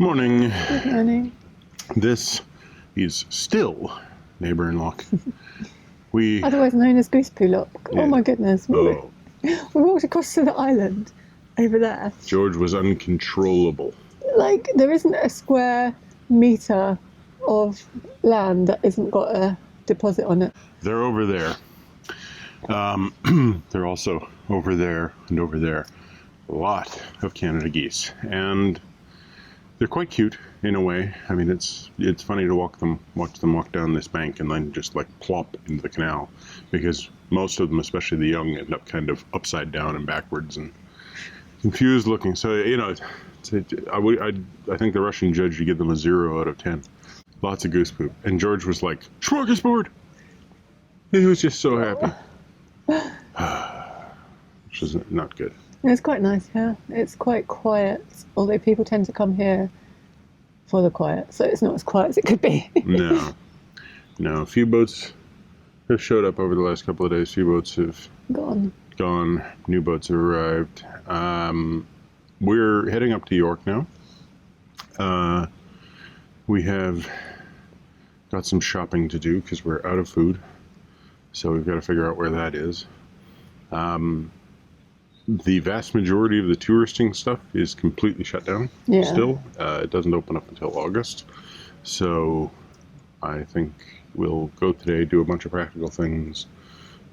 Morning. Good morning. This is still Naburn Lock. We Otherwise known as Goose Poo Lock. Yeah. Oh my goodness. oh, We walked across to the island over there. George was uncontrollable. Like, there isn't a square metre of land that isn't got a deposit on it. They're over there. They're also over there and over there. A lot of Canada geese, and they're quite cute in a way. I mean, it's funny to watch them walk down this bank and then just like plop into the canal, because most of them, especially the young, end up kind of upside down and backwards and confused looking. So I think the Russian judge would give them a 0 out of 10. Lots of goose poop, and George was like, "Smorgasbord!" He was just so happy, which is not good. It's quite nice here. It's quite quiet, although people tend to come here for the quiet, so it's not as quiet as it could be. No. A few boats have showed up over the last couple of days. A few boats have Gone. New boats have arrived. We're heading up to York now. We have got some shopping to do because we're out of food, so we've got to figure out where that is. The vast majority of the touristing stuff is completely shut down still. It doesn't open up until August. So I think we'll go today, do a bunch of practical things,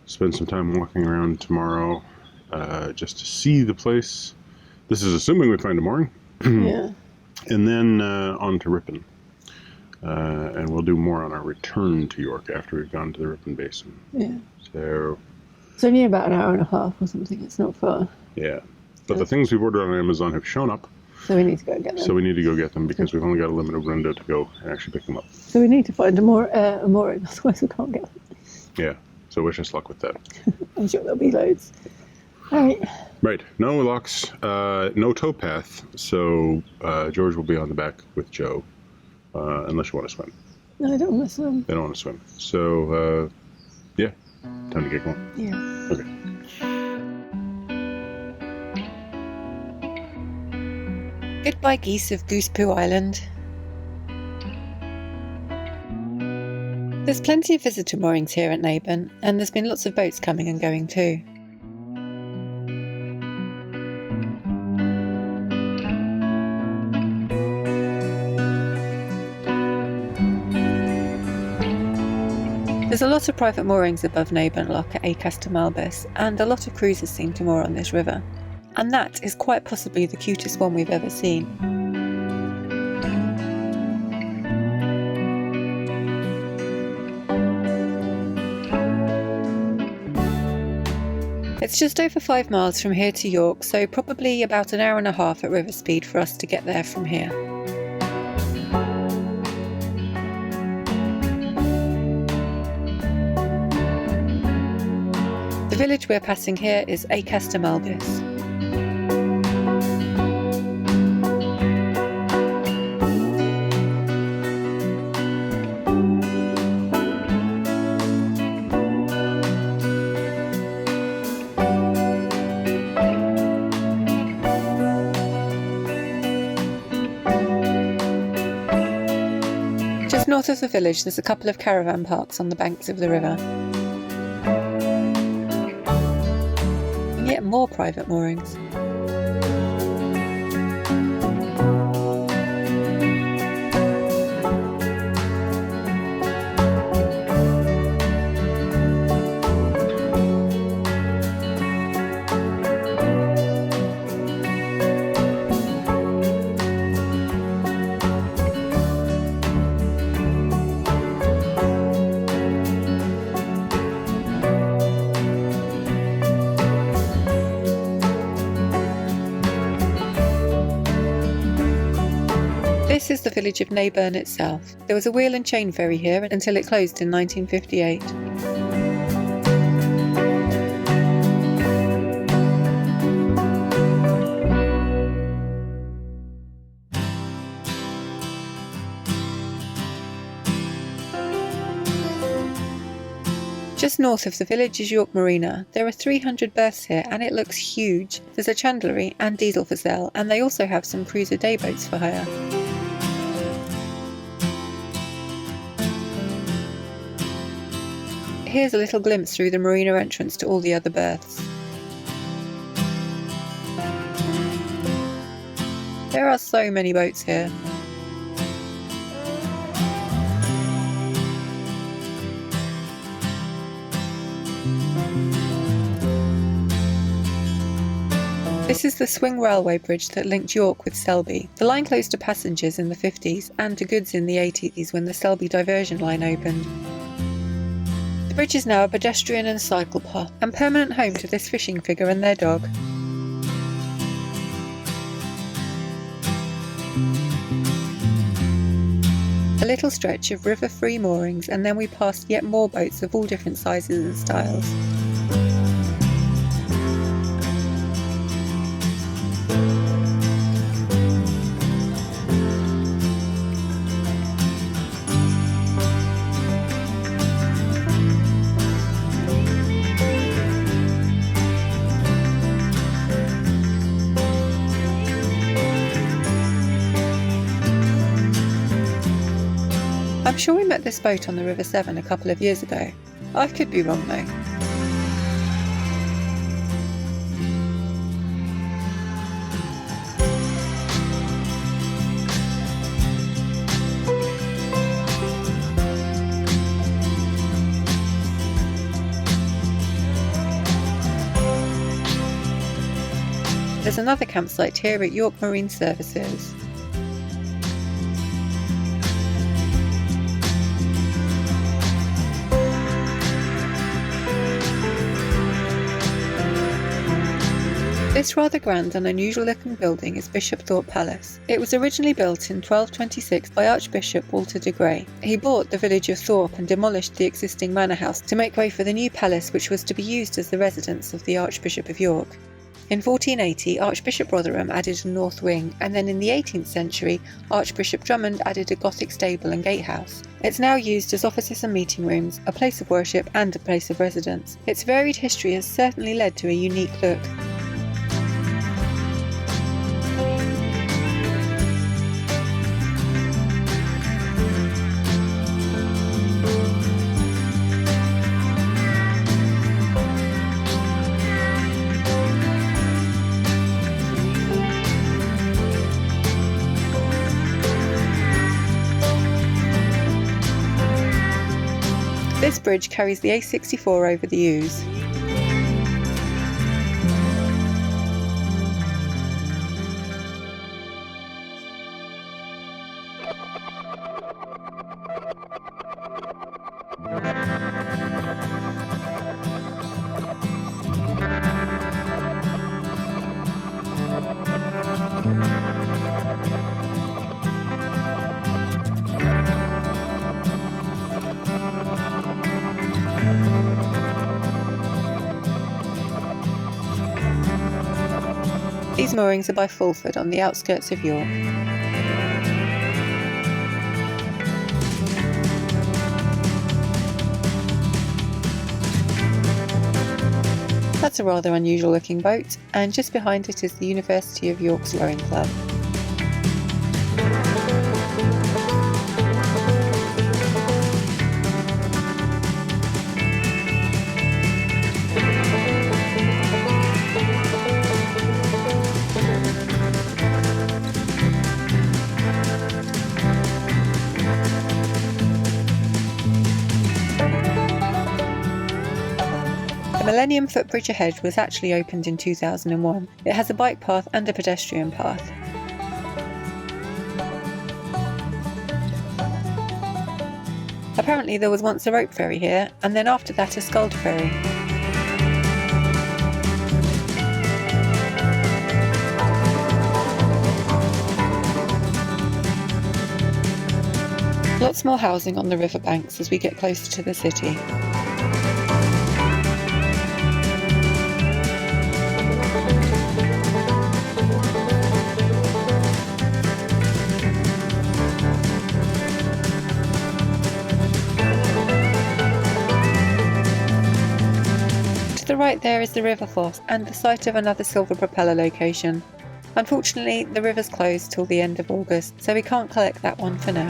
spend some time walking around tomorrow, just to see the place. This is assuming we find a mooring. Yeah. And then on to Ripon. And we'll do more on our return to York after we've gone to the Ripon Basin. Yeah. So It's only about an hour and a half or something. It's not far. yeah. But the things we've ordered on Amazon have shown up. So we need to go and get them. So we need to go get them because we've only got a limited window to go and actually pick them up. So we need to find a mooring, otherwise we can't get them. Yeah. So wish us luck with that. I'm sure there'll be loads. All right. Right. No locks, no towpath. So George will be on the back with Joe, unless you want to swim. No, I don't want to swim. They don't want to swim. So, yeah. Time to get going. Yeah. Okay. Goodbye, geese of Goose Poo Island. There's plenty of visitor moorings here at Nayburn, and there's been lots of boats coming and going too. There's a lot of private moorings above Nayburn Lock at Acaster Malbus, and a lot of cruisers seem to moor on this river. And that is quite possibly the cutest one we've ever seen. It's just over 5 miles from here to York, so probably about an hour and a half at river speed for us to get there from here. The village we're passing here is Acaster Malbus. Just north of the village there's a couple of caravan parks on the banks of the river. And yet more private moorings. This is the village of Nayburn itself. There was a wheel and chain ferry here until it closed in 1958. Just north of the village is York Marina. There are 300 berths here and it looks huge. There's a chandlery and diesel for sale, and they also have some cruiser day boats for hire. Here's a little glimpse through the Marina entrance to all the other berths. There are so many boats here. This is the swing railway bridge that linked York with Selby. The line closed to passengers in the 50s and to goods in the 80s when the Selby diversion line opened. The bridge is now a pedestrian and cycle path and permanent home to this fishing figure and their dog. A little stretch of river-free moorings, and then we passed yet more boats of all different sizes and styles. I'm sure we met this boat on the River Severn a couple of years ago. I could be wrong though. There's another campsite here at York Marine Services. This rather grand and unusual looking building is Bishop Thorpe Palace. It was originally built in 1226 by Archbishop Walter de Grey. He bought the village of Thorpe and demolished the existing manor house to make way for the new palace, which was to be used as the residence of the Archbishop of York. In 1480, Archbishop Rotherham added a north wing, and then in the 18th century, Archbishop Drummond added a Gothic stable and gatehouse. It's now used as offices and meeting rooms, a place of worship and a place of residence. Its varied history has certainly led to a unique look. This bridge carries the A64 over the Ouse. These moorings are by Fulford on the outskirts of York. That's a rather unusual looking boat, and just behind it is the University of York's Rowing Club. The Millennium Footbridge ahead was actually opened in 2001. It has a bike path and a pedestrian path. Apparently there was once a rope ferry here, and then after that a Skelder ferry. Lots more housing on the riverbanks as we get closer to the city. To the right there is the River Foss and the site of another silver propeller location. Unfortunately, the river's closed till the end of August, so we can't collect that one for now.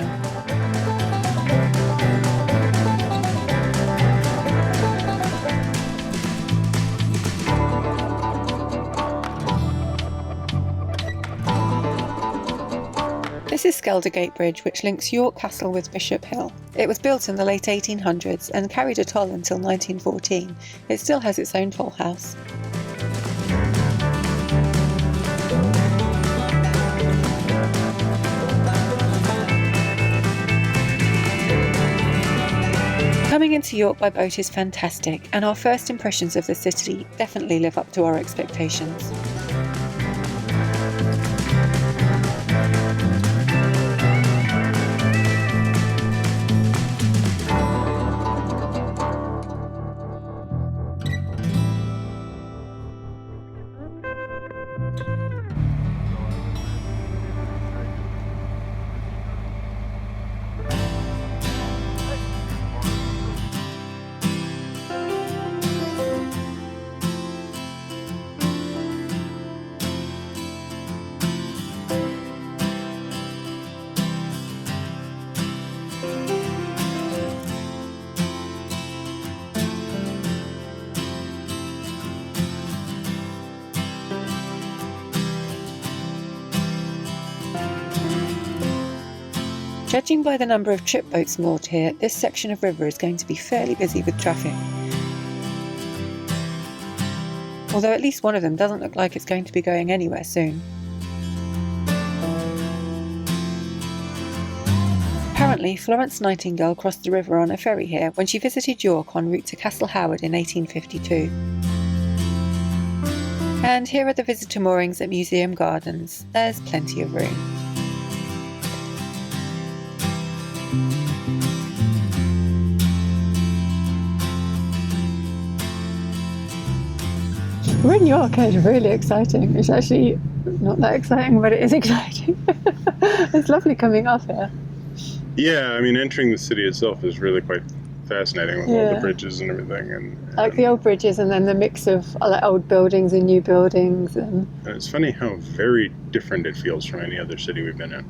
This is Skelder Gate Bridge, which links York Castle with Bishop Hill. It was built in the late 1800s and carried a toll until 1914. It still has its own toll house. Coming into York by boat is fantastic, and our first impressions of the city definitely live up to our expectations. Judging by the number of trip boats moored here, this section of river is going to be fairly busy with traffic. Although at least one of them doesn't look like it's going to be going anywhere soon. Apparently, Florence Nightingale crossed the river on a ferry here when she visited York en route to Castle Howard in 1852. And here are the visitor moorings at Museum Gardens. There's plenty of room. We're in York, it's really exciting. It's actually not that exciting, but it is exciting. It's lovely coming off here. Yeah, I mean, entering the city itself is really quite fascinating with all the bridges and everything. And like the old bridges and then the mix of like old buildings and new buildings. And it's funny how very different it feels from any other city we've been in.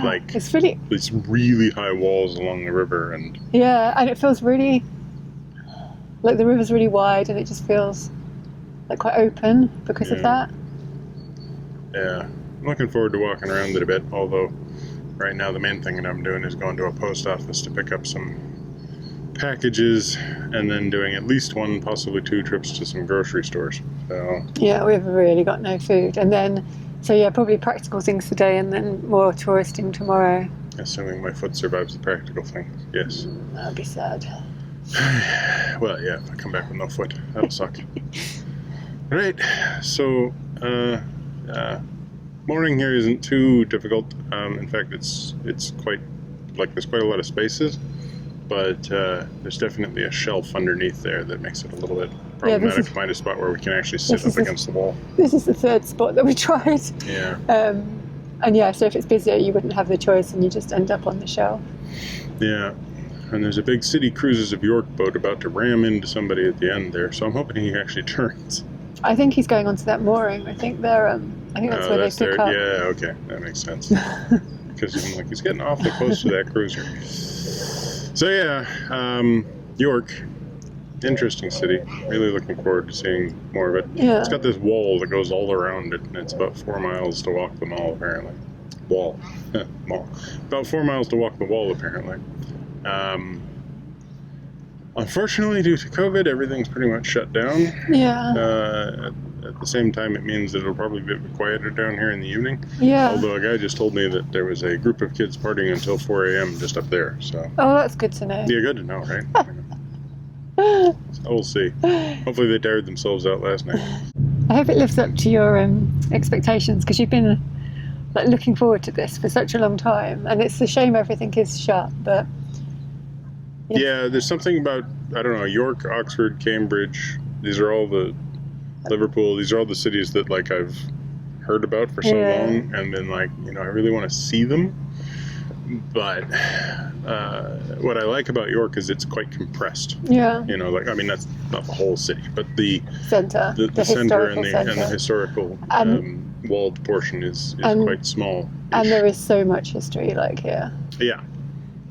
Like, it's really high walls along the river. And and it feels really, like the river's really wide and it just feels like quite open because of that. Yeah, I'm looking forward to walking around it a bit, although right now the main thing that I'm doing is going to a post office to pick up some packages and then doing at least one, possibly two trips to some grocery stores. So yeah, we've really got no food. And then, so yeah, probably practical things today and then more touristing tomorrow. Assuming my foot survives the practical thing, yes. That'd be sad. Well, yeah, if I come back with no foot, that'll suck. Right, so mooring here isn't too difficult. In fact, it's quite, like, there's quite a lot of spaces, but there's definitely a shelf underneath there that makes it a little bit problematic to find a spot where we can actually sit up against the wall. This is the third spot that we tried. Yeah. And yeah, so if it's busier, you wouldn't have the choice and you just end up on the shelf. Yeah. And there's a big City Cruises of York boat about to ram into somebody at the end there, so I'm hoping he actually turns. I think he's going onto that mooring. I think they're. I think that's where they pick up. Yeah, okay, that makes sense. Because I'm like, he's getting awfully close to that cruiser. So yeah, York, interesting city. Really looking forward to seeing more of it. Yeah. It's got this wall that goes all around it, and it's about 4 miles to walk the mall apparently. Wall, mall. About 4 miles to walk the wall apparently. Unfortunately, due to COVID, everything's pretty much shut down. Yeah. At the same time, it means that it'll probably be a bit quieter down here in the evening. Yeah. Although a guy just told me that there was a group of kids partying until 4 a.m. just up there. So. Oh, that's good to know. Yeah, good to know, right? So we'll see. Hopefully they tired themselves out last night. I hope it lives up to your expectations, because you've been like looking forward to this for such a long time, and it's a shame everything is shut, but. Yeah, there's something about, I don't know, York, Oxford, Cambridge, these are all the, Liverpool, these are all the cities that, like, I've heard about for so long and been like, you know, I really want to see them. But what I like about York is it's quite compressed. Yeah. You know, like, I mean, that's not the whole city, but the center, the center and the historical walled portion is quite small. And there is so much history, like, here. Yeah.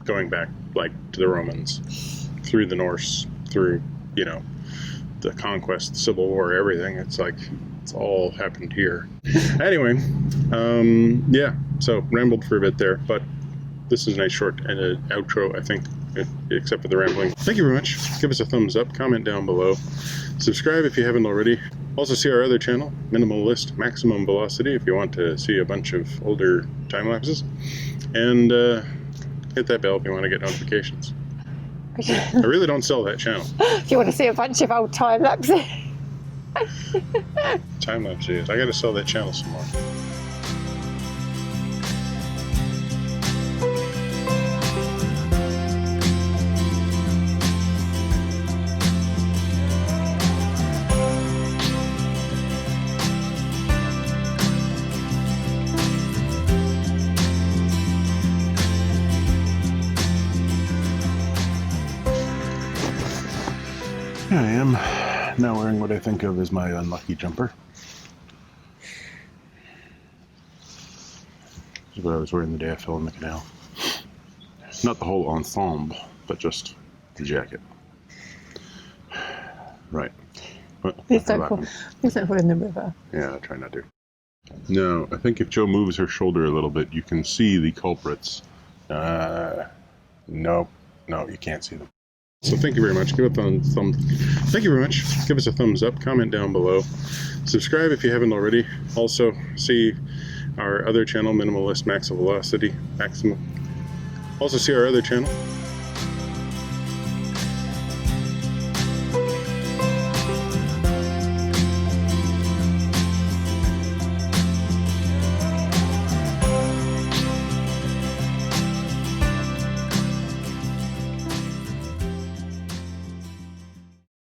Going back, like, to the Romans, through the Norse, through, you know, the conquest, the Civil War, everything. It's It's all happened here. Anyway, yeah, so rambled for a bit there, but this is a nice short outro, I think, except for the rambling. Thank you very much. Give us a thumbs up, comment down below, subscribe if you haven't already. Also see our other channel, Minimalist Maximum Velocity, if you want to see a bunch of older time lapses, and hit that bell if you want to get notifications. I really don't sell that channel. If you want to see a bunch of old time lapses. Time lapse is. I got to sell that channel some more. Here I am, now wearing what I think of as my unlucky jumper. This is what I was wearing the day I fell in the canal. Not the whole ensemble, but just the jacket. Right. Please don't fall in the river. Yeah, I try not to. No, I think if Joe moves her shoulder a little bit, you can see the culprits. No, you can't see them. So thank you very much. Thank you very much. Give us a thumbs up, comment down below, subscribe if you haven't already. Also see our other channel, Minimalist Maximum Velocity. Also see our other channel,